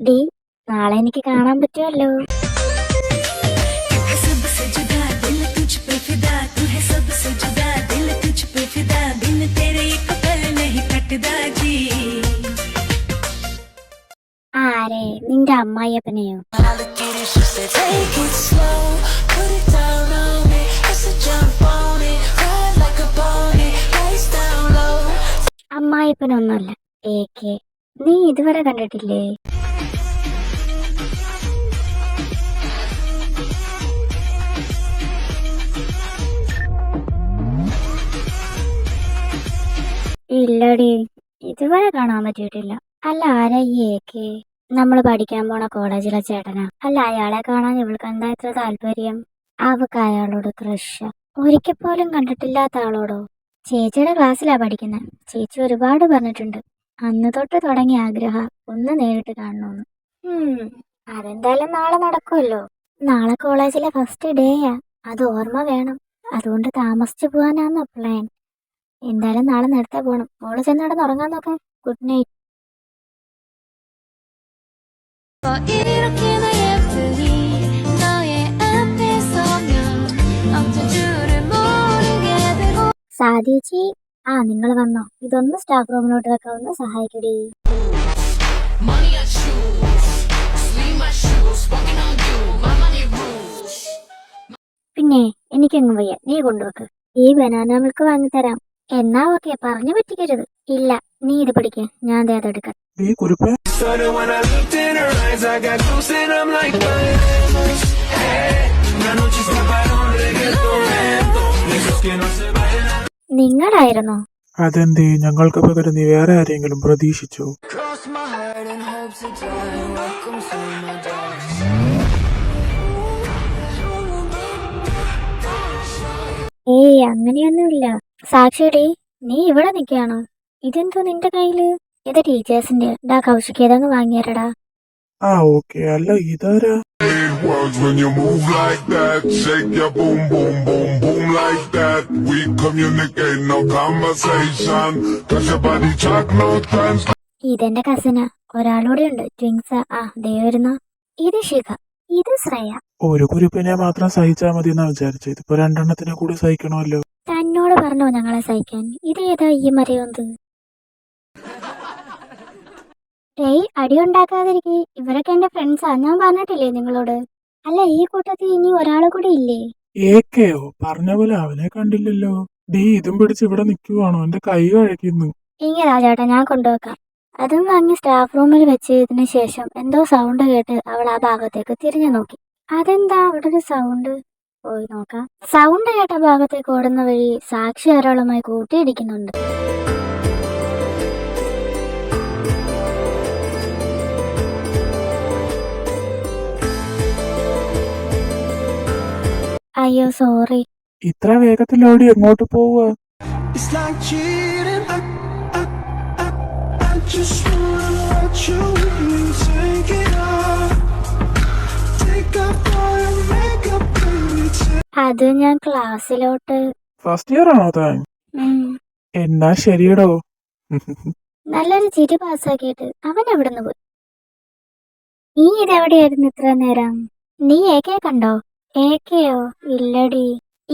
D നാളെ എനിക്ക് കാണാൻ പറ്റുമല്ലോ. ആരെ? നിന്റെ അമ്മായിയപ്പനെയോ? അമ്മായിപ്പനൊന്നുമല്ല, AK. നീ ഇതുവരെ കണ്ടിട്ടില്ലേ? ഇല്ലടി, ഇതുവരെ കാണാൻ പറ്റിയിട്ടില്ല. അല്ല, ആരാ ഈ AK? നമ്മൾ പഠിക്കാൻ പോണ കോളേജിലെ ചേട്ടനാ. അല്ല, അയാളെ കാണാൻ ഇവൾക്ക് എന്താ ഇത്ര താല്പര്യം? അവക്ക് അയാളോട് ക്രഷ്. ഒരിക്കൽ പോലും കണ്ടിട്ടില്ലാത്ത ആളോടോ? ചേച്ചിയുടെ ക്ലാസ്സിലാ പഠിക്കുന്നത്. ചേച്ചി ഒരുപാട് പറഞ്ഞിട്ടുണ്ട്. അന്ന് തൊട്ട് തുടങ്ങിയ ആഗ്രഹം ഒന്ന് നേരിട്ട് കാണണമെന്ന്. അതെന്തായാലും നാളെ നടക്കുമല്ലോ. നാളെ കോളേജിലെ ഫസ്റ്റ് ഡേയാ, അത് ഓർമ്മ വേണം. അതുകൊണ്ട് താമസിച്ചു പോവാനാന്നോ പ്ലാൻ? എന്തായാലും നാളെ നേരത്തെ പോണം. മോള് ചെന്ന് അവിടെ ഉറങ്ങാൻ നോക്കാം. Good night. സാധിച്ചി, നിങ്ങൾ വന്നോ? ഇതൊന്ന് സ്റ്റാഫ് റൂമിലോട്ട് വെക്കാവുന്ന സഹായിക്കടി. പിന്നെ എനിക്കെങ്ങും വയ്യ, നീ കൊണ്ടുവെക്ക്. ഈ ബനാന മിൽക്ക് വാങ്ങിത്തരാം. എന്നാ ഓക്കെ, പറഞ്ഞു പറ്റിക്കരുത്. ഇല്ല, നീ ഇത് പിടിക്ക്, ഞാൻ അതെടുക്കാം. നിങ്ങളായിരുന്നോ? അതെന്തേ, ഞങ്ങൾക്ക് പകരം നീ വേറെ ആരെങ്കിലും പ്രതീക്ഷിച്ചോ? ഏയ്, അങ്ങനെയൊന്നുമില്ല. സാക്ഷിയടി, നീ ഇവിടെ നിൽക്കുകയാണോ? ഇതെന്തോ നിന്റെ കയ്യില്? ഇത് ടീച്ചേഴ്സിന്റെ. ഡാ കൗശിക്ക് ഏതങ്ങ് വാങ്ങിയരടാ. ഓക്കെ. അല്ല, ഇതാരാ? When you move like that, shake your boom boom boom boom like that. We communicate, no conversation, 'cause your body talk, no translation. ഇതെന്റെ കസിനാ, ഒരാളൂടെ ഉണ്ട്, ട്വിൻസാ. ദേ വരുന്നു. ഇത് ശിഖ, ഇത് ശ്രേയ. ഒരു കുരുപ്പിനെ മാത്രം സഹിച്ചാ മതി എന്നാ വിചാരിച്ചത്. ഇതിപ്പോ രണ്ടെണ്ണത്തിനെ കൂടി സഹിക്കണമല്ലോ. തന്നോട് പറഞ്ഞോ ഞങ്ങളെ സഹിക്കാൻ? ഇതേതാ ഈ മരയൊന്ത്? ഏയ്, അടിയുണ്ടാക്കാതിരിക്കെ. ഇവരൊക്കെ എന്റെ ഫ്രണ്ട്സാ, ഞാൻ പറഞ്ഞിട്ടില്ലേ നിങ്ങളോട്? അല്ല, ഈ കൂട്ടത്തിൽ ഇനി ഒരാള് കൂടി ഇല്ലേ? ഏക്കയോ? പറഞ്ഞ പോലെ അവനെ കണ്ടില്ലല്ലോ. ഡീ, ഇതും പിടിച്ച് ഇവിടെ നിൽക്കുവാണോ? എന്റെ കൈ കഴിക്കുന്നു. ഇങ്ങനെ ചേട്ടാ, ഞാൻ കൊണ്ടുവെക്കാം. അതും വാങ്ങി സ്റ്റാഫ് റൂമിൽ വെച്ചതിന് ശേഷം എന്തോ സൗണ്ട് കേട്ട് അവൾ ആ ഭാഗത്തേക്ക് തിരിഞ്ഞു നോക്കി. അതെന്താ അവിടെ ഒരു സൗണ്ട്? പോയി നോക്കാം. സൗണ്ട് കേട്ട ഭാഗത്തേക്ക് ഓടുന്ന വഴി സാക്ഷി ഒരാളുമായി കൂട്ടിയിടിക്കുന്നുണ്ട്. അയ്യോ, സോറി. ഇത്ര വേഗത്തിൽ ഓടി എങ്ങോട്ട് പോവുക? അത് ഞാൻ ക്ലാസ്സിലോട്ട്. ഫസ്റ്റ് ഇയർ ആണോ താൻ? എന്നാ ശരിയടോ. നല്ലൊരു ചിരി പാസ്സാക്കിയിട്ട് അവൻ എവിടുന്ന് പോയി? നീ ഇതെവിടെയായിരുന്നു ഇത്ര നേരം? നീ AK കണ്ടോ? AKയോ? ഇല്ലടി,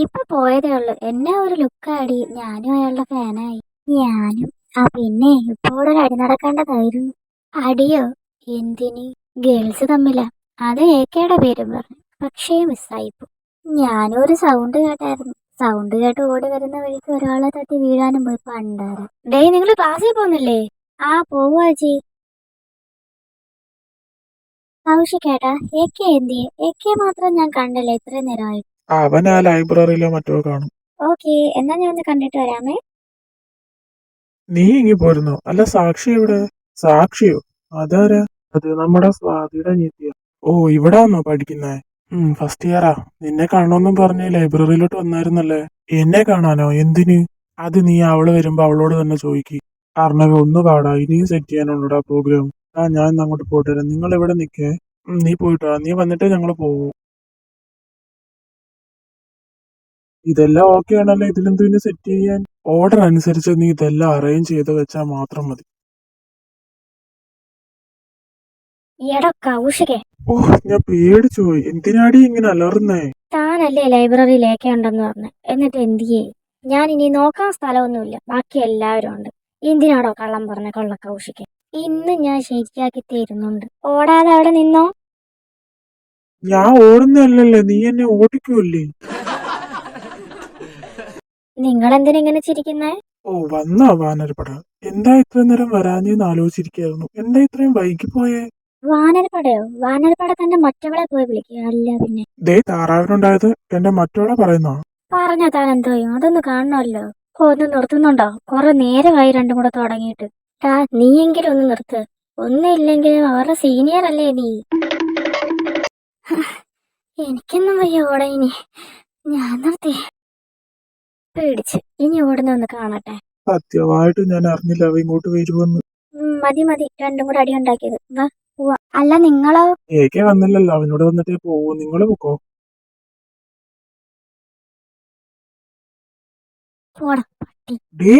ഇപ്പൊ പോയതേ ഉള്ളു. എന്നെ ഒരു ലുക്കാടി. ഞാനും അയാളുടെ ഫാനായി. ഞാനും. പിന്നെ ഇപ്പൊ ഇവിടെ ഒരു അടി നടക്കേണ്ടതായിരുന്നു. അടിയോ? എന്തിന്? ഗേൾസ് തമ്മിലാ. അത് AKയുടെ പേരും പറഞ്ഞു. പക്ഷേ മിസ്സായിപ്പോ. ഞാനും ഒരു സൗണ്ട് കേട്ടായിരുന്നു. സൗണ്ട് കേട്ട് ഓടി വരുന്ന വഴിക്ക് ഒരാളെ തട്ടി വീഴാനും പോയി പണ്ടാര. ഡേ, നിങ്ങൾ ക്ലാസ്സിൽ പോകുന്നില്ലേ? പോവാജി. കൗശിക്കേട്ടാ, AK എന്തിയെ? AK മാത്രം ഞാൻ കണ്ടില്ല ഇത്രയും നേരമായി. അവൻ ആ ലൈബ്രറിയിലോ മറ്റോ കാണും. ഓക്കെ, എന്നാ ഞാൻ ഒന്ന് കണ്ടിട്ട് വരാമേ. നീ ഇങ്ങി പോരുന്നോ? അല്ല, സാക്ഷി എവിടെ? സാക്ഷിയോ? അതാരാ? അത് നമ്മുടെ സ്വാതിയുടെ നീതിയാ. ഇവിടാന്നോ പഠിക്കുന്നേ? ഫസ്റ്റ് ഇയറാ. നിന്നെ കാണണമെന്നും പറഞ്ഞ് ലൈബ്രറിയിലോട്ട് വന്നായിരുന്നല്ലേ. എന്നെ കാണാനോ? എന്തിന്? അത് നീ അവള് വരുമ്പോ അവളോട് തന്നെ ചോദിക്ക്. കാരണം ഒന്ന് പാടാ, ഇനിയും സെറ്റ് ചെയ്യാനുണ്ടോടാ പ്രോഗ്രാം. ഞാൻ അങ്ങോട്ട് പോയിട്ട് വരാം. നിങ്ങൾ എവിടെ നിക്കേ? നീ പോയിട്ടോ, നീ വന്നിട്ടേ ഞങ്ങള് പോവൂ. ഇതെല്ലാം ഓക്കെ ആണല്ലോ. ഇതിലെന്തിനു സെറ്റ് ചെയ്യാൻ? ഓർഡർ അനുസരിച്ച് നീ ഇതെല്ലാം അറേഞ്ച് ചെയ്ത് വെച്ചാൽ മാത്രം മതി. എടോ കൗശികേ, ഓ, ഞാൻ പേടിച്ചു പോയി. എന്തിനാടി ഇങ്ങനെ അലറുന്നേ? താനല്ലേ ലൈബ്രറിയിലേക്ക് ഉണ്ടെന്ന് പറഞ്ഞു, എന്നിട്ട് എന്തിയേ? ഞാൻ ഇനി നോക്കാൻ സ്ഥലമൊന്നുമില്ല, ബാക്കി എല്ലാവരും ഉണ്ട്. എന്തിനാടോ കള്ളം പറഞ്ഞ കൊള്ള കൗശികേ? ഇന്ന് ഞാൻ ശരിയാക്കി തരുന്നുണ്ട്, ഓടാതെ അവിടെ നിന്നോ. ഞാൻ ഓടുന്നല്ലേ, നീ എന്നെ ഓടിക്കൂല്ലേ? നിങ്ങൾ എന്തിനിങ്ങനെ ചിരിക്കുന്നേ? ഓ, വന്നാ വാനരപ്പട. എന്താ ഇത്ര നേരം വരാഞ്ഞെന്ന് ആലോചിച്ചിരിക്കായിരുന്നു. എന്താ ഇത്രയും വൈകി പോയേ? വാനരപ്പടയോ? വാനരപ്പട തന്റെ മറ്റവളെ പോയി വിളിക്കുക, അല്ല പിന്നെ. ദേ താറാവിനുണ്ടായത് എന്റെ മറ്റോടെ പറയുന്നോ? പറഞ്ഞ താൻ എന്തോ ചെയ്യും? അതൊന്ന് കാണണമല്ലോ. ഒന്ന് നിർത്തുന്നുണ്ടോ? കുറെ നേരമായി രണ്ടും കൂടെ തുടങ്ങിയിട്ട്. നീയെങ്കിലും ഒന്ന് നിർത്ത്. ഒന്നുമില്ലെങ്കിലും അവരുടെ സീനിയർ അല്ലേ നീ. എനിക്കൊന്നും വയ്യ ഓടാ ഇനി. ഞാൻ നിർത്തി. പേടിച്ച്. ഇനി ഓടുന്ന ഒന്ന് കാണട്ടെ. സത്യമായിട്ട് ഞാൻ അറിഞ്ഞില്ല അവ ഇങ്ങോട്ട് വരുമെന്ന്. മതി മതി, രണ്ടും കൂടെ അടി ഉണ്ടാക്കിയത്. വാ പോവാ. അല്ല നിങ്ങളോ? ഏക്കെ വന്നില്ലല്ലോ, അവനോട് വന്നിട്ടേ പോവൂ. നിങ്ങള് പൊക്കോ. പോടാ പട്ടി. ഡേ,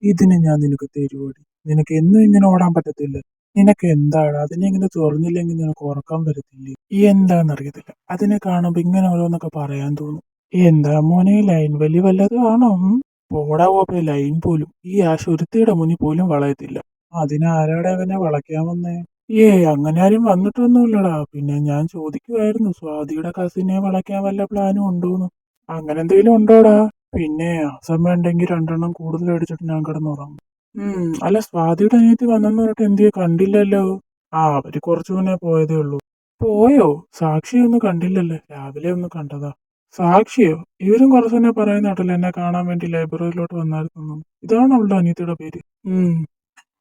ഇതിന് ഞാൻ നിനക്ക് തരുവോടി. നിനക്ക് എന്നും ഇങ്ങനെ ഓടാൻ പറ്റത്തില്ല. നിനക്ക് എന്താണ്? അതിനെ ഇങ്ങനെ ചൊറിഞ്ഞില്ലെങ്കിൽ നിനക്ക് ഉറക്കം വരത്തില്ലേ? എന്താന്നറിയത്തില്ല, അതിനെ കാണുമ്പോ ഇങ്ങനെ ഓരോന്നൊക്കെ പറയാൻ തോന്നും. എന്താ മോനെ, ലൈൻ വലി വല്ലതും ആണോ? പോടാ പോപ്പേ, ലൈൻ പോലും ഈ ആശുപത്രിയുടെ മുന്നിൽ പോലും വളയത്തില്ല. അതിനാരാടെ അവനെ വളയ്ക്കാൻ വന്നേ? അങ്ങനെ ആരും വന്നിട്ടൊന്നുമില്ലടാ. പിന്നെ ഞാൻ ചോദിക്കുമായിരുന്നു, സ്വാതിയുടെ കസിനെ വളയ്ക്കാൻ വല്ല പ്ലാനും ഉണ്ടോന്ന്. അങ്ങനെ എന്തെങ്കിലും ഉണ്ടോടാ? പിന്നെ ആ സമയം ഉണ്ടെങ്കിൽ രണ്ടെണ്ണം കൂടുതൽ അടിച്ചിട്ട് ഞാൻ കിടന്നുറങ്ങും. അല്ല, സ്വാതിയുടെ അനിയത്തി വന്നെന്ന് പറഞ്ഞിട്ട് എന്തിയെ കണ്ടില്ലല്ലോ? അവര് കുറച്ചു മുന്നേ പോയതേ ഉള്ളൂ. പോയോ? സാക്ഷിയൊന്നും കണ്ടില്ലല്ലേ? രാവിലെ ഒന്ന് കണ്ടതാ. സാക്ഷിയോ? ഇവരും കുറച്ചു മുന്നേ പറയുന്ന കേട്ടല്ലോ എന്നെ കാണാൻ വേണ്ടി ലൈബ്രറിയിലോട്ട് വന്നായിരുന്നു. ഇതാണ് അവളുടെ അനിയത്തിയുടെ പേര്.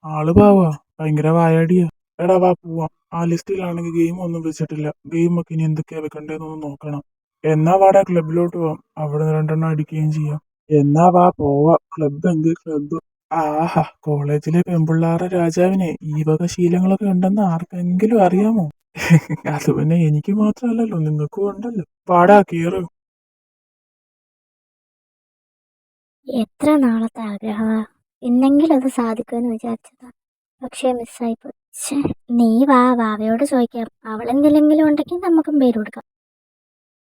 ആള് പാവാ, ഭയങ്കര വായാടിയാ. എടാ വാ പോവാം. ആ ലിസ്റ്റിലാണെങ്കിൽ ഗെയിം ഒന്നും വെച്ചിട്ടില്ല. ഗെയിമൊക്കെ ഇനി എന്തൊക്കെയാ വെക്കണ്ടേന്നൊന്ന് നോക്കണം. എന്നാ വാടാ ക്ലബിലോട്ട് പോവാം, അവിടെ നിന്ന് രണ്ടെണ്ണം അടിക്കുകയും ചെയ്യാം. എന്നാ വാ പോവാ, ക്ലബ് എങ്കിൽ ക്ലബ്. ആഹാ, കോളേജിലെ പെൺപിള്ളാരുടെ രാജാവിനെ ഈ വക ശീലങ്ങളൊക്കെ ഉണ്ടെന്ന് ആർക്കെങ്കിലും അറിയാമോ? അത് പിന്നെ എനിക്ക് മാത്രമല്ലല്ലോ, നിങ്ങൾക്കും ഉണ്ടല്ലോ. വാടാ കേറ്. എത്ര നാളത്തെ ആഗ്രഹമാ, ഇന്നെങ്കിലും അത് സാധിക്കുമെന്ന് വിചാരിച്ചതാ. പക്ഷേ മിസ്സായിപ്പോയി. നീ വാ, വാവയോട് ചോദിക്കാം. അവളെന്തെങ്കിലും ഉണ്ടെങ്കിൽ നമുക്കും പേര് കൊടുക്കാം.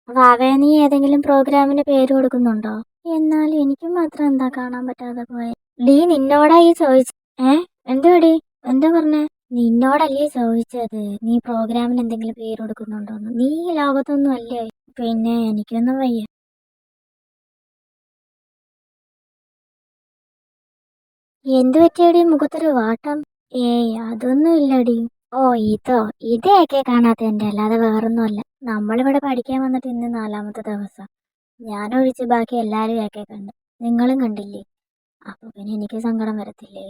വാവേ, നീ ഏതെങ്കിലും പ്രോഗ്രാമിന് പേര് കൊടുക്കുന്നുണ്ടോ? എന്നാൽ എനിക്ക് മാത്രം എന്താ കാണാൻ പറ്റാതെ പോയെ? ഡീ, നിന്നോടാ ഈ ചോദിച്ച. എന്തുവാടി? എന്താ പറഞ്ഞേ? നിന്നോടല്ലേ ചോദിച്ചത്, നീ പ്രോഗ്രാമിന് എന്തെങ്കിലും പേര് കൊടുക്കുന്നുണ്ടോന്ന്. നീ ഈ ലോകത്തൊന്നും അല്ലേ. പിന്നെ എനിക്കൊന്നും വയ്യ. എന്തു പറ്റിയടി മുഖത്തൊരു വാട്ടം? അതൊന്നും ഇല്ലടി. ഓ, ഇതൊക്കെ കാണാത്തതിന്റെ അല്ലാതെ വേറൊന്നുമല്ല. നമ്മളിവിടെ പഠിക്കാൻ വന്നിട്ട് ഇന്ന് 4ാമത്തെ ദിവസം. ഞാനൊഴിച്ച് ബാക്കി എല്ലാരും ഏക്കെ കണ്ടു. നിങ്ങളും കണ്ടില്ലേ? അപ്പൊ പിന്നെ എനിക്ക് സങ്കടം വരത്തില്ലേ?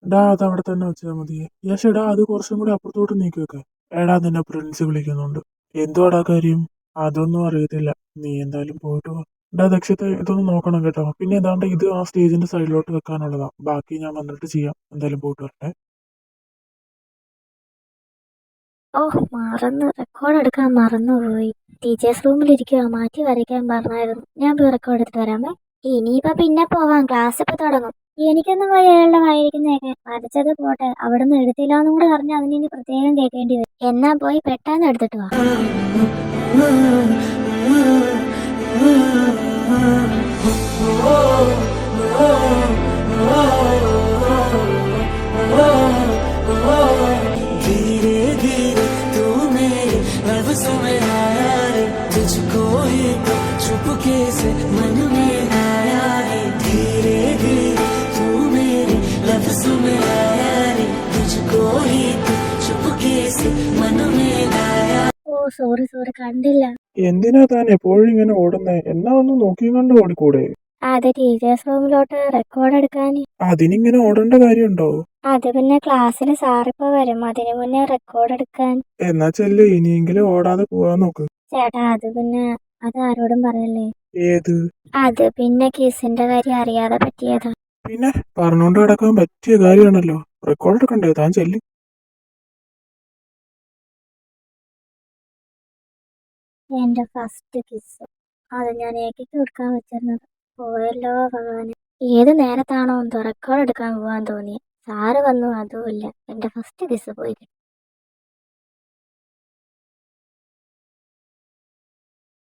എടാ, അത് അവിടെ തന്നെ വെച്ചാൽ മതിയെ. യശ്, അത് കുറച്ചും കൂടി അപ്പുറത്തോട്ട് നീക്കി വെക്ക. എടാ, നിന്നെ പ്രിൻസ് വിളിക്കുന്നുണ്ട്. എന്തുവാടാ കാര്യം? അതൊന്നും അറിയത്തില്ല. നീ എന്തായാലും പോയിട്ട് വാ. എടാ ദക്ഷത്തെ, ഇതൊന്ന് നോക്കണം കേട്ടോ. പിന്നെ ഏതാണ്ട് ഇത് ആ സ്റ്റേജിന്റെ സൈഡിലോട്ട് വെക്കാനുള്ളതാ. ബാക്കി ഞാൻ വന്നിട്ട് ചെയ്യാം. എന്തായാലും പോയിട്ട് വരട്ടെ. ഓ, റെക്കോർഡ് എടുക്കാൻ മറന്നുപോയി. ടീച്ചേഴ്സ് റൂമിലിരിക്കുക, മാറ്റി വരയ്ക്കാൻ പറഞ്ഞായിരുന്നു. ഞാൻ പോയി റെക്കോർഡ് എടുത്തിട്ട് വരാമേ. ഇനിയിപ്പോ പിന്നെ പോവാം, ക്ലാസ് ഇപ്പൊ തുടങ്ങും. എനിക്കൊന്നും പോയി അയാളുടെ വായിരിക്കുന്നതൊക്കെ. വരച്ചത് പോട്ടെ, അവിടുന്ന് എടുത്തില്ലാന്നും കൂടെ പറഞ്ഞ് അതിനി പ്രത്യേകം കേൾക്കേണ്ടി വരും. എന്നാ പോയി പെട്ടെന്ന് എടുത്തിട്ട് വാ. चुपके से मन में आया है, धीरे धीरे तू मेरे लफ्ज़ों में आया रे, तुझको ही तो चुपके से मन में आया. ഓ, സോറി കണ്ടില്ല. എന്തിനാ താൻ എപ്പോഴും ഇങ്ങനെ ഓടുന്നേ? എന്നാ ഒന്ന് നോക്കിയും കണ്ട് ഓടിക്കൂടെ? അത് ടീച്ചേഴ്സ് റൂമിലോട്ട് റെക്കോർഡ് എടുക്കാൻ. അതിനിങ്ങനെ ഓടേണ്ട കാര്യമുണ്ടോ? അത് പിന്നെ ക്ലാസ്സിൽ സാറിപ്പോ വരും, അതിനു മുന്നേ റെക്കോർഡ് എടുക്കാൻ. എന്നാ ചെല്ല്, ഇനിയെങ്കിലും ഓടാതെ പോവാൻ നോക്ക്. ചേട്ടാ അത് പിന്നെ അത് ആരോടും പറയല്ലേ. ഏത്? അത് പിന്നെ കിസിന്റെ കാര്യം അറിയാതെ പറ്റിയതാ. പിന്നെ പറഞ്ഞോണ്ട് കിടക്കാൻ പറ്റിയ കാര്യമാണല്ലോ. റെക്കോർഡ് എടുക്കണ്ടേ? താൻ ചെല്ല്. എന്റെ ഫസ്റ്റ് കിസ്, അത് ഞാൻ ഏക്കിക്ക് കൊടുക്കാൻ വെച്ചിരുന്നത്. പോയല്ലോ ഭഗവാന്. ഏത് നേരത്താണോ എന്തോ റെക്കോർഡ് എടുക്കാൻ പോവാൻ തോന്നി, സാറ് വന്നു, അതുമില്ല. എന്റെ ഫസ്റ്റ് കിസ് പോയി.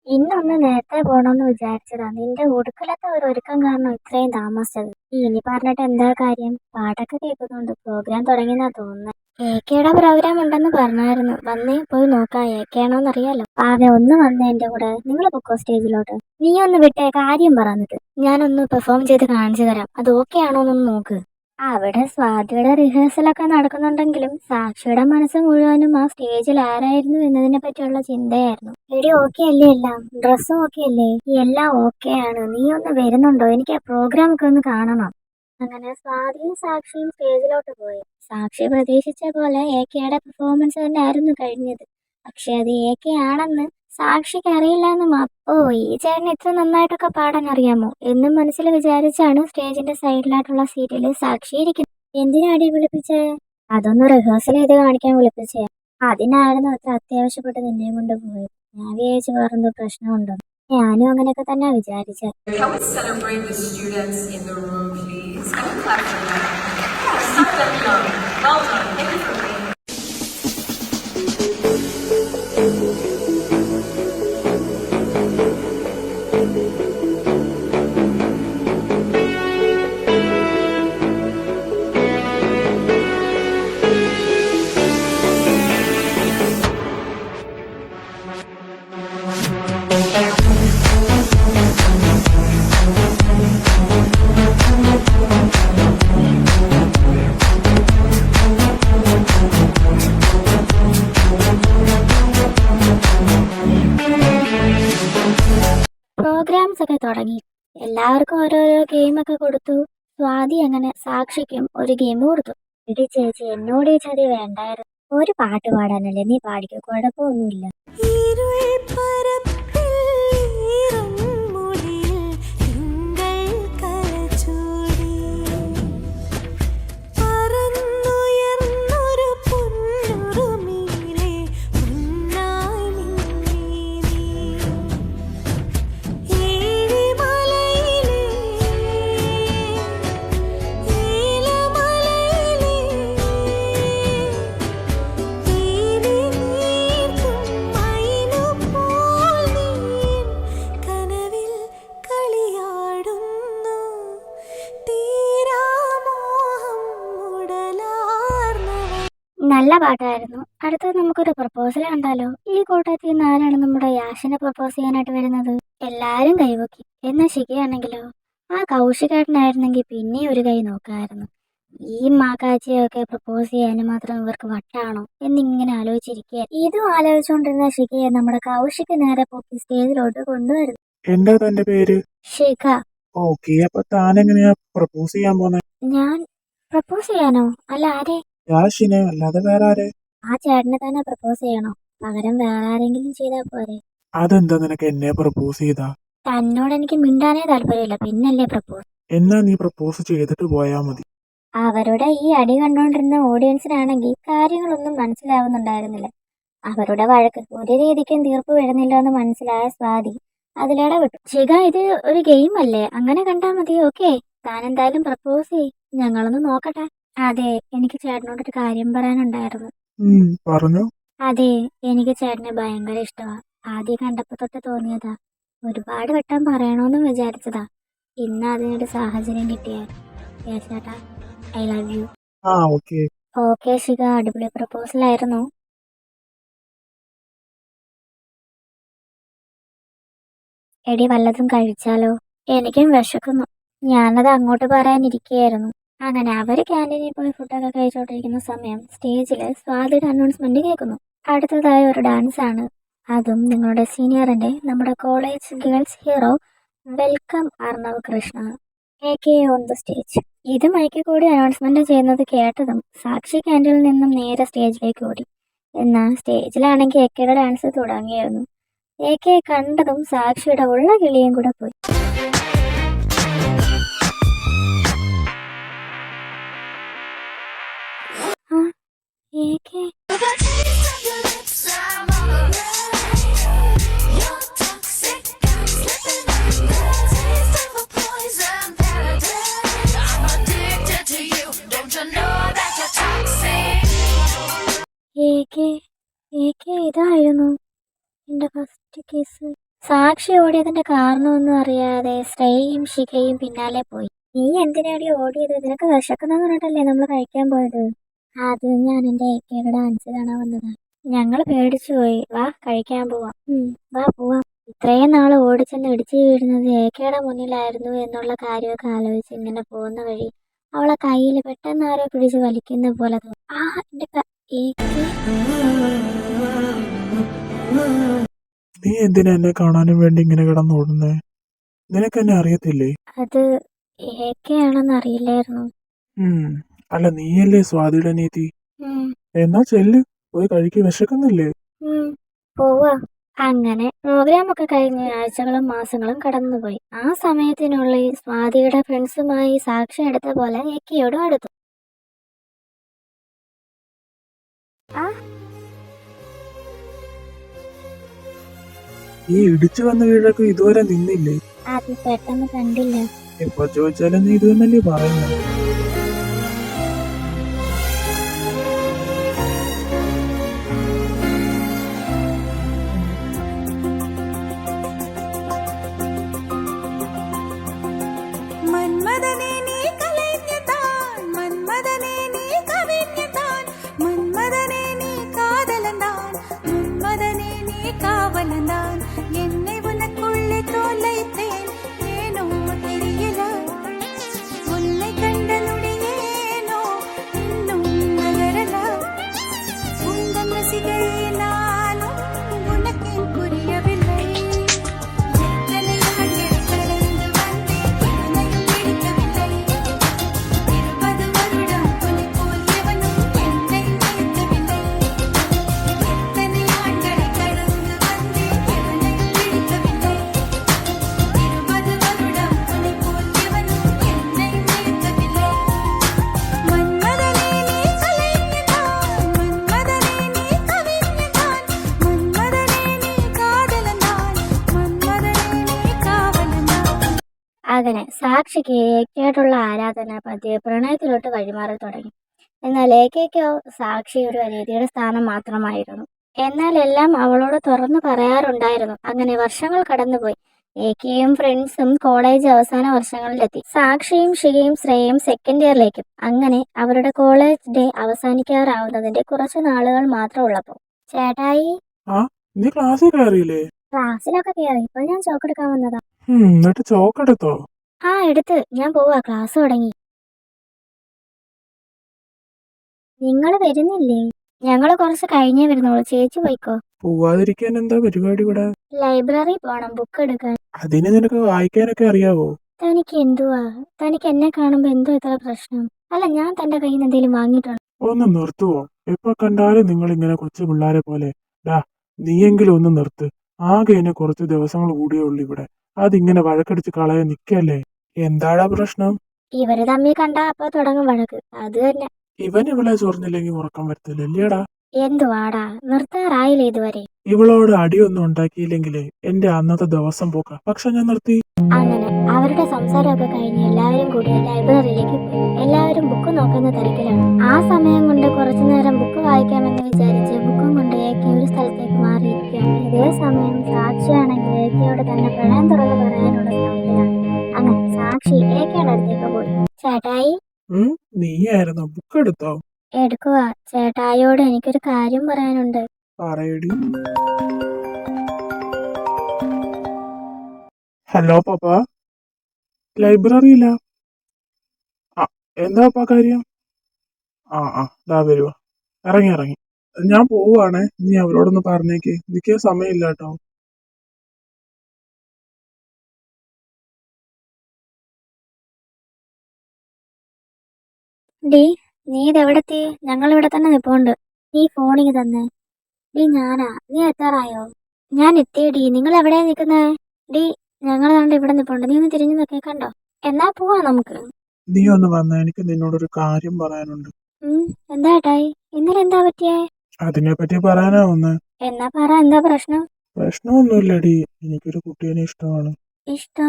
ഇന്നൊന്ന് നേരത്തെ പോണോന്ന് വിചാരിച്ചതാ, നിന്റെ ഒടുക്കലത്തെ ഒരു ഒരുക്കം കാരണം ഇത്രയും താമസിച്ചത്. ഇനി പറഞ്ഞിട്ട് എന്താ കാര്യം? പാട്ടൊക്കെ കേൾക്കുന്നുണ്ട്, പ്രോഗ്രാം തുടങ്ങിയെന്നാ തോന്നുന്നത്. ഏക്കയുടെ പ്രോഗ്രാം ഉണ്ടെന്ന് പറഞ്ഞായിരുന്നു. വന്നേ പോയി നോക്കാം, ഏക്കയാണോന്നറിയാലോ. ആകെ ഒന്ന് വന്നേ എന്റെ കൂടെ. നിങ്ങൾ പൊക്കോ സ്റ്റേജിലോട്ട്. നീ ഒന്ന് വിട്ടേ, കാര്യം പറഞ്ഞിട്ട് ഞാനൊന്ന് പെർഫോം ചെയ്ത് കാണിച്ചു തരാം, അത് ഓക്കെ ആണോന്നൊന്ന് നോക്ക്. അവിടെ സ്വാതിയുടെ റിഹേഴ്സലൊക്കെ നടക്കുന്നുണ്ടെങ്കിലും സാക്ഷിയുടെ മനസ്സ് മുഴുവനും ആ സ്റ്റേജിൽ ആരായിരുന്നു എന്നതിനെ പറ്റിയുള്ള ചിന്തയായിരുന്നു. എടി ഓക്കെ അല്ലേ എല്ലാം? ഡ്രസ്സും ഓക്കെ അല്ലേ? എല്ലാം ഓക്കെ ആണ്. നീ ഒന്ന് വരുന്നുണ്ടോ? എനിക്ക് ആ പ്രോഗ്രാം ഒക്കെ ഒന്ന് കാണണം. അങ്ങനെ സ്വാതിയും സാക്ഷിയും സ്റ്റേജിലോട്ട് പോയി. സാക്ഷി പ്രതീക്ഷിച്ച പോലെ എകെയുടെ പെർഫോമൻസ് തന്നെ ആയിരുന്നു കഴിഞ്ഞത്. പക്ഷെ അത് എകെ ആണെന്ന് സാക്ഷിക്ക് അറിയില്ലെന്നും. ഓ, ഈ ചേട്ടൻ ഇത്ര നന്നായിട്ടൊക്കെ പാടാൻ അറിയാമോ എന്നും മനസ്സിൽ വിചാരിച്ചാണ് സ്റ്റേജിന്റെ സൈഡിലായിട്ടുള്ള സീറ്റിൽ സാക്ഷി ഇരിക്കുന്നത്. എന്തിനാടി വിളിപ്പിച്ചേ? അതൊന്ന് റിഹേഴ്സൽ ചെയ്ത് കാണിക്കാൻ വിളിപ്പിച്ചേ. അതിനായിരുന്നു അത്ര അത്യാവശ്യപ്പെട്ട് നിന്നെയും കൊണ്ട് പോയത്. ഞാൻ വിചാരിച്ചു വേറെന്തോ പ്രശ്നമുണ്ടോ. ഞാനും അങ്ങനെയൊക്കെ തന്നെ വിചാരിച്ചേ. Can we celebrate the students in the room, please? Can we clap for them? Yeah, start them young. Well done. Thank you for being here. Programmes ഒക്കെ തുടങ്ങി. എല്ലാവർക്കും ഓരോരോ ഗെയിമൊക്കെ കൊടുത്തു. സ്വാതി അങ്ങനെ സാക്ഷിക്കും ഒരു ഗെയിം കൊടുത്തു. ഇടി ചേച്ചി, എന്നോട് ഈ ചതി വേണ്ടായിരുന്നു. ഒരു പാട്ട് പാടാനല്ലേ, നീ പാടിക്കോ, കുഴപ്പമൊന്നുമില്ല. നല്ല പാട്ടായിരുന്നു. അടുത്തത് നമുക്കൊരു പ്രപ്പോസൽ കണ്ടാലോ? ഈ കൂട്ടത്തിൽ നിന്ന് ആരാണ് നമ്മുടെ യാഷിനെ പ്രപ്പോസ് ചെയ്യാനായിട്ട് വരുന്നത്? എല്ലാരും കൈവക്കി. എന്നാ ശിഖയാണെങ്കിലോ? ആ കൗശികേട്ടനായിരുന്നെങ്കിൽ പിന്നെ ഒരു കൈ നോക്കായിരുന്നു. ഈ മാക്കാച്ചിയൊക്കെ പ്രപ്പോസ് ചെയ്യാനും മാത്രം ഇവർക്ക് വട്ടാണോ എന്നിങ്ങനെ ആലോചിച്ചിരിക്കുക. ഇതും ആലോചിച്ചുകൊണ്ടിരുന്ന ശിഖയെ നമ്മുടെ കൗശിക്ക് നേരെ പൊക്കി സ്റ്റേജിലോട്ട് കൊണ്ടുവരുന്നു. എന്താ തന്റെ പേര്? ശിഖ. ഓക്കെ, അപ്പൊ താൻ എങ്ങനെയാ പ്രപ്പോസ് ചെയ്യാൻ പോന്നെ? ഞാൻ പ്രപ്പോസ് ചെയ്യാനോ? അല്ല, ആരെ? യാഷിനെ, അല്ലാതെ വേറെ ആരെ? ആ ചേട്ടനെ തന്നെ പ്രപ്പോസ് ചെയ്യണോ? പകരം വേറെ ആരെങ്കിലും ചെയ്താൽ പോരെ? അതെന്താ നിനക്ക് എന്നെ പ്രപ്പോസ് ചെയ്താ? തന്നോട് എനിക്ക് മിണ്ടാനേ താല്പര്യമില്ല, പിന്നല്ലേ പ്രപ്പോസ്? എന്നാ നീ പ്രപ്പോസ് ചെയ്തിട്ട് പോയാ മതി. അവരുടെ ഈ അടി കണ്ടോണ്ടിരുന്ന ഓഡിയൻസിനാണെങ്കിൽ കാര്യങ്ങളൊന്നും മനസ്സിലാവുന്നുണ്ടായിരുന്നില്ല. അവരുടെ വഴക്ക് ഒരു രീതിക്കും തീർപ്പ് വരുന്നില്ല എന്ന് മനസ്സിലായ സ്വാതി അതിലേടെ വിട്ടു. ശിഖ, ഇത് ഒരു ഗെയിം അല്ലേ, അങ്ങനെ കണ്ടാ മതി. ഓക്കെ, താൻ എന്തായാലും പ്രപ്പോസ് ചെയ്, ഞങ്ങളൊന്ന് നോക്കട്ടെ. അതെ, എനിക്ക് ചേട്ടനോടൊരു കാര്യം പറയാനുണ്ടായിരുന്നു. പറഞ്ഞു. അതെ, എനിക്ക് ചേട്ടനെ ഭയങ്കര ഇഷ്ടമാ. ആദ്യം കണ്ടപ്പോ തൊട്ട് തോന്നിയതാ. ഒരുപാട് വട്ടം പറയണോന്നും വിചാരിച്ചതാ. ഇന്ന് അതിനൊരു സാഹചര്യം കിട്ടിയ. ചേട്ടാ, I love you. Okay. Okay Shikha, അടിപൊളി പ്രപ്പോസൽ ആയിരുന്നു. എടി, വല്ലതും കഴിച്ചാലോ? എനിക്കും വിശക്കുന്നു. ഞാനത് അങ്ങോട്ട് പറയാനിരിക്കുകയായിരുന്നു. അങ്ങനെ അവര് ക്യാൻറ്റീനിൽ പോയി ഫുഡൊക്കെ കഴിച്ചോണ്ടിരിക്കുന്ന സമയം സ്റ്റേജിൽ സ്വാതിയുടെ അനൗൺസ്മെന്റ് കേൾക്കുന്നു. അടുത്തതായി ഒരു ഡാൻസ് ആണ്. അതും നിങ്ങളുടെ സീനിയറിന്റെ നമ്മുടെ college girls hero welcome Arnav Krishna AK on the stage. ഇത് മൈക്കിൽ കൂടി അനൗൺസ്മെന്റ് ചെയ്യുന്നത് കേട്ടതും സാക്ഷി ക്യാൻറ്റീനിൽ നിന്നും നേരെ സ്റ്റേജിലേക്ക് ഓടി. എന്നാൽ സ്റ്റേജിലാണെങ്കിൽ AKയുടെ ഡാൻസ് തുടങ്ങിയിരുന്നു. AK കണ്ടതും സാക്ഷിയുടെ ഉള്ള കിളിയും കൂടെ പോയി. ആ, AK AK ഇതായിരുന്നു എന്റെ ഫസ്റ്റ് കേസ്. സാക്ഷി ഓടിയതിന്റെ കാരണമൊന്നും അറിയാതെ ശ്രേയയും ശിഖയും പിന്നാലെ പോയി. നീ എന്തിനാടി ഓടിയത്? നിനക്ക് വിശക്കുന്നെന്ന് പറഞ്ഞിട്ടല്ലേ നമ്മൾ കഴിക്കാൻ പോയത്? അത് ഞാൻ എന്റെ AKയുടെ ഡാൻസ് കാണാൻ വന്നതാ. ഞങ്ങൾ പേടിച്ചു പോയി. വാ കഴിക്കാൻ പോവാം. വാ പോവാം. ഇത്രയും നാൾ ഓടിച്ചെന്ന് ഇടിച്ചു വീഴുന്നത് AKയുടെ മുന്നിലായിരുന്നു എന്നുള്ള കാര്യമൊക്കെ ആലോചിച്ച് ഇങ്ങനെ പോകുന്ന വഴി അവളെ കയ്യിൽ പെട്ടെന്ന് ആരോ പിടിച്ച് വലിക്കുന്ന പോലെ തോന്നി. ആ എന്റെ AK നീ എന്തിനാ എന്നെ കാണാനും വേണ്ടി ഇങ്ങനെ കിടന്നോടുന്നേ? നിനക്ക് എന്നെ അറിയത്തില്ലേ? അത് AK ആണെന്ന് അറിയില്ലായിരുന്നു. അല്ല നീയല്ലേ സ്വാതിയുടെ നീതി? എന്നാ ചെല്ല്, പോയി കഴിക്ക്. വിശക്കുന്നില്ലേ? പോവാ. അങ്ങനെ പ്രോഗ്രാമൊക്കെ കഴിഞ്ഞ് ആഴ്ചകളും മാസങ്ങളും കടന്നുപോയി. ആ സമയത്തിനുള്ളിൽ സ്വാതിയുടെ ഫ്രണ്ട്സുമായി സാക്ഷി എടുത്ത പോലെ AKയോടും അടുത്തു. ഈ ഇടിച്ചു വന്ന വീടൊക്കെ ഇതുവരെ നിന്നില്ലേ? അത് പെട്ടെന്ന് കണ്ടില്ല. എപ്പോ ചോദിച്ചാലും നീ ഇത് തന്നെയല്ലേ പറയുന്നത്? മന്മദനേ നീ കലൈഞ്ഞതാൻ, മന്മദനേ നീ കവിഞ്ഞതാൻ, മന്മദനേ നീ കാതലന്താൻ, മന്മദനേ നീ കാവലന്താൻ. என்னை உனக்குள்ளே தொலைத்தேன், ஏனோ தெரியல. உன்னை கண்ட நொடியேனோ இன்னும் நகரல. உந்தன் ரசிகையே நானும், உனக்கேன் புரியவில்லை. எத்தனை ஆண்டுகள் கடந்து வந்தேன், எவனையும் பிடிக்கவில்லை. 20 வருடம் உன்னை போல் எவனும் என்னை நினைக்கவில்லை. எத்தனை ஆண்டுகளை கடந்து வந்தேன், எவனையும் பிடிக்கவில்லை. 20 வருடம் உன்னை போல் எவனும் என்னை நினைக்கவில்லை. மன்மதனே நீ கலைஞதான், மன்மதனே நீ கவிஞதான், மன்மதனே நீ കാതലന്താൻ, മന്മദനേ നീ കാവലന്താൻ. അങ്ങനെ സാക്ഷിക്ക് AKയോടുള്ള ആരാധന പതിയെ പ്രണയത്തിലോട്ട് വഴിമാറി തുടങ്ങി. എന്നാൽ AKയ്ക്കോ സാക്ഷി ഒരു അനീതിയുടെ സ്ഥാനം മാത്രമായിരുന്നു. എന്നാൽ എല്ലാം അവളോട് തുറന്നു പറയാറുണ്ടായിരുന്നു. അങ്ങനെ വർഷങ്ങൾ കടന്നുപോയി. AKയും ഫ്രണ്ട്സും കോളേജ് അവസാന വർഷങ്ങളിലെത്തി. സാക്ഷിയും ശിഖയും ശ്രേയയും സെക്കൻഡ് ഇയറിലേക്കും. അങ്ങനെ അവരുടെ കോളേജ് ഡേ അവസാനിക്കാറാവുന്നതിന്റെ കുറച്ചു നാളുകൾ മാത്രം ഉള്ളപ്പോൾ ചേട്ടായി നീ ക്ലാസ്സിൽ കയറിയില്ലേ? ക്ലാസ്സിലൊക്കെ കയറി. ഇപ്പോൾ ഞാൻ ചോക്കെടുക്കാൻ വന്നതാ. എന്നിട്ട് ചോക്കെടുത്തോ? എടുത്ത്. ഞാൻ പോവാ. ക്ലാസ് തുടങ്ങി. നിങ്ങൾ വരുന്നില്ലേ? ഞങ്ങൾ കുറച്ച് കഴിഞ്ഞേ വരുന്നുള്ളൂ. ചേച്ചി പോയിക്കോ. പോവാതിരിക്കാൻ എന്താ പരിപാടി ഇവിടെ? ലൈബ്രറി പോണം, ബുക്ക് എടുക്കാൻ. അതിന് നിനക്ക് വായിക്കാനൊക്കെ അറിയാവോ? തനിക്ക് എന്തുവാ? തനിക്ക് എന്നെ കാണുമ്പോ എന്തോ ഇത്ര പ്രശ്നം? അല്ല, ഞാൻ തന്റെ കയ്യിൽ നിന്ന് എന്തെങ്കിലും വാങ്ങിയിട്ടുണ്ടോ? ഒന്ന് നിർത്തുവോ? എപ്പോ കണ്ടാലും നിങ്ങൾ ഇങ്ങനെ കൊച്ചു പിള്ളാരെ പോലെ. നീയെങ്കിലും ഒന്ന് നിർത്ത്. ആകെ ഇനി കുറച്ച് ദിവസങ്ങൾ കൂടിയേ ഉള്ളൂ ഇവിടെ. അതിങ്ങനെ വഴക്കടിച്ച് കളയാൻ നിക്കല്ലേ. എന്താടാ പ്രശ്നം? ഇവര് തമ്മിൽ കണ്ടാ അപ്പൊ തുടങ്ങും വഴക്ക്. അത് തന്നെ. ഇവൻ ഇവളെ ചൊറിഞ്ഞില്ലെങ്കിൽ ഉറക്കം വരത്തില്ലല്ലേടാ? എന്തുവാടാ, നിർത്താറായില്ലേ ഇതുവരെ? ഇവളോട് അടിയൊന്നും ഉണ്ടാക്കിയില്ലെങ്കിലേ എന്റെ അന്നത്തെ ദിവസം പോക്ക. പക്ഷെ ഞാൻ നിർത്തി. അങ്ങനെ അവരുടെ സംസാരമൊക്കെ കഴിഞ്ഞ് എല്ലാവരും കൂടി ലൈബ്രറിയിലേക്ക് പോയി. എല്ലാവരും ബുക്ക് നോക്കുന്ന തിരക്കിലാണ്. ആ സമയം കൊണ്ട് കുറച്ചു നേരം ബുക്ക് വായിക്കാമെന്ന് വിചാരിച്ച് ബുക്കും കൊണ്ട് AK ഒരു സ്ഥലത്തേക്ക് മാറിയിരിക്കുകയാണ്. ഇതേ സമയം സാക്ഷിയാണെങ്കിൽ AKയോട് തന്നെ പ്രണയം തുറന്ന് പറയാനുള്ള ശ്രമത്തിലാണ്. അങ്ങനെ സാക്ഷി AKയുടെ അടുത്തേക്ക് പോയി. ചേട്ടായി. നീയായിരുന്നോ? ബുക്ക് എടുത്തോ? എടുക്കുക. ചേട്ടായിയോട് എനിക്കൊരു കാര്യം പറയാനുണ്ട്. പറയടി. ഹലോ പാപ്പ, ലൈബ്രറിയില്ല. എന്താ പാപ്പ കാര്യം? ദാ വരുവാ. ഇറങ്ങി. ഞാൻ പോവാണേ, നീ അവരോടൊന്ന് പറഞ്ഞേക്ക്, എനിക്ക് സമയമില്ല കേട്ടോ. ഡീ, നീ ഇതെവിടെത്തി? ഞങ്ങൾ ഇവിടെ തന്നെ നിപ്പോണ്ട്. നീ ഫോണിങ് തന്നെ. ഡീ, ഞാനാ. നീ എത്താറായോ? ഞാൻ എത്തിയടി. നിങ്ങൾ എവിടെയാ നിൽക്കുന്നേ? ഡീ, ഞങ്ങൾ ദാണ്ട് ഇവിടെ നിപ്പോണ്ട്. നീ ഒന്ന് തിരിഞ്ഞു നോക്കി കണ്ടോ? എന്നാ പോവാ നമുക്ക്. നീ ഒന്ന് വന്ന, എനിക്ക് നിന്നോടൊരു കാര്യം പറയാനുണ്ട്. എന്താ ഏട്ടായി? ഇന്നലെ എന്താ പറ്റിയേ? അതിനെപ്പറ്റി പറയാനാ വന്നേ. എന്നാ പറ, എന്താ പ്രശ്നം? പ്രശ്നമൊന്നുമില്ലടി, എനിക്കൊരു കുട്ടീനെ ഇഷ്ടമാണ്. ഇഷ്ടോ?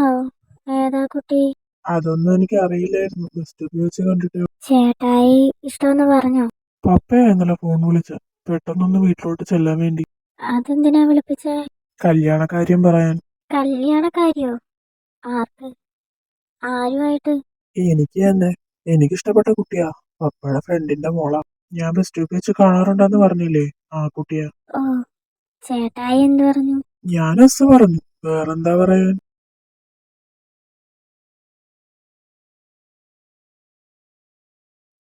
ഏതാ കുട്ടി? അതൊന്നും എനിക്ക് അറിയില്ലായിരുന്നു, ബസ് വെച്ച് കണ്ടിട്ട്. ചേട്ടായി ഇഷ്ടമെന്ന് പറഞ്ഞോ? പപ്പയാ ഇന്നലെ ഫോൺ വിളിച്ച, പെട്ടെന്നൊന്ന് വീട്ടിലോട്ട് ചെല്ലാൻ വേണ്ടി. അതെന്തിനാ വിളിപ്പിച്ചേ? കല്യാണ കാര്യം പറയാൻ. കല്യാണക്കാരിയോ? ആർക്ക്? ആരുമായിട്ട്? എനിക്ക് തന്നെ, എനിക്കിഷ്ടപ്പെട്ട കുട്ടിയാ. പപ്പയുടെ ഫ്രണ്ടിന്റെ മോളാ. ഞാൻ ബസ് സ്റ്റോപ്പിൽ വെച്ച് കാണാറുണ്ടെന്ന് പറഞ്ഞില്ലേ, ആ കുട്ടിയാ. ഓ, ചേട്ടായി എന്ത് പറഞ്ഞു? ഞാൻ എസ് പറഞ്ഞു, വേറെന്താ പറയാൻ.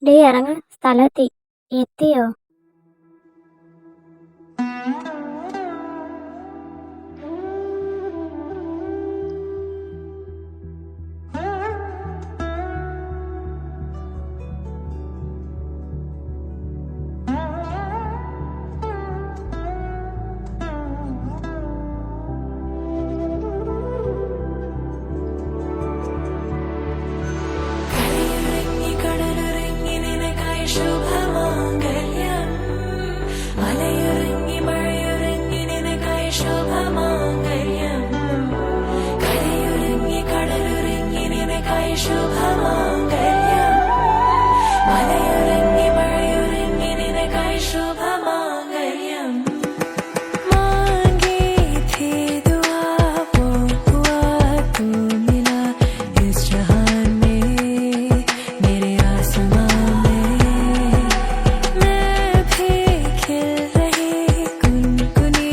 ഡേ, ഇറങ്ങ, സ്ഥലത്തി എത്തിയോ? കരയിറങ്ങി കടലിറങ്ങി നിനക്കായി ശുഭമാംഗല്യം, മലയിറങ്ങി മഴയിറങ്ങി നിനക്കായി ശുഭമാംഗല്യം, കരയിറങ്ങി കടലിറങ്ങി നിനക്കായി ശുഭമാംഗല്യം, മലയിറങ്ങി മഴയിറങ്ങി നിനക്കായി ശുഭമാംഗല്യം. मांगी थी दुआ वो हुआ तू मिला इस जहान में, मेरे आसमां में मैं भी खिल रही कुनकुनी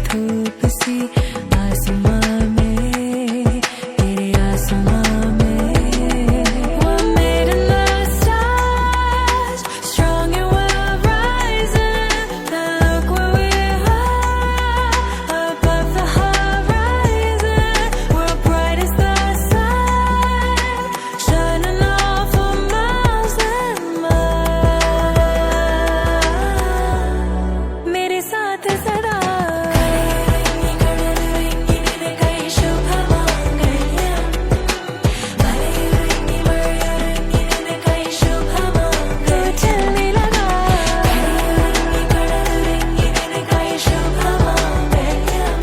धूप सी आसमां में, तेरे आसमां में. We're made in the stars, strong and we're rising. Now look where we are, above the horizon. We're bright as the sun, shining off for miles and miles. मेरे साथ सदा करेंगे करेंगे निनकाई शुभमांगल्यम, मरेंगे मरेंगे निनकाई शुभमांगल्यम. चलने लगा करेंगे निनकाई शुभमांगल्यम,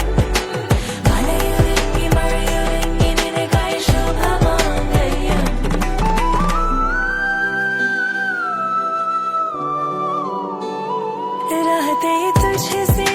मरेंगे मरेंगे निनकाई शुभमांगल्यम. रहते तुझसे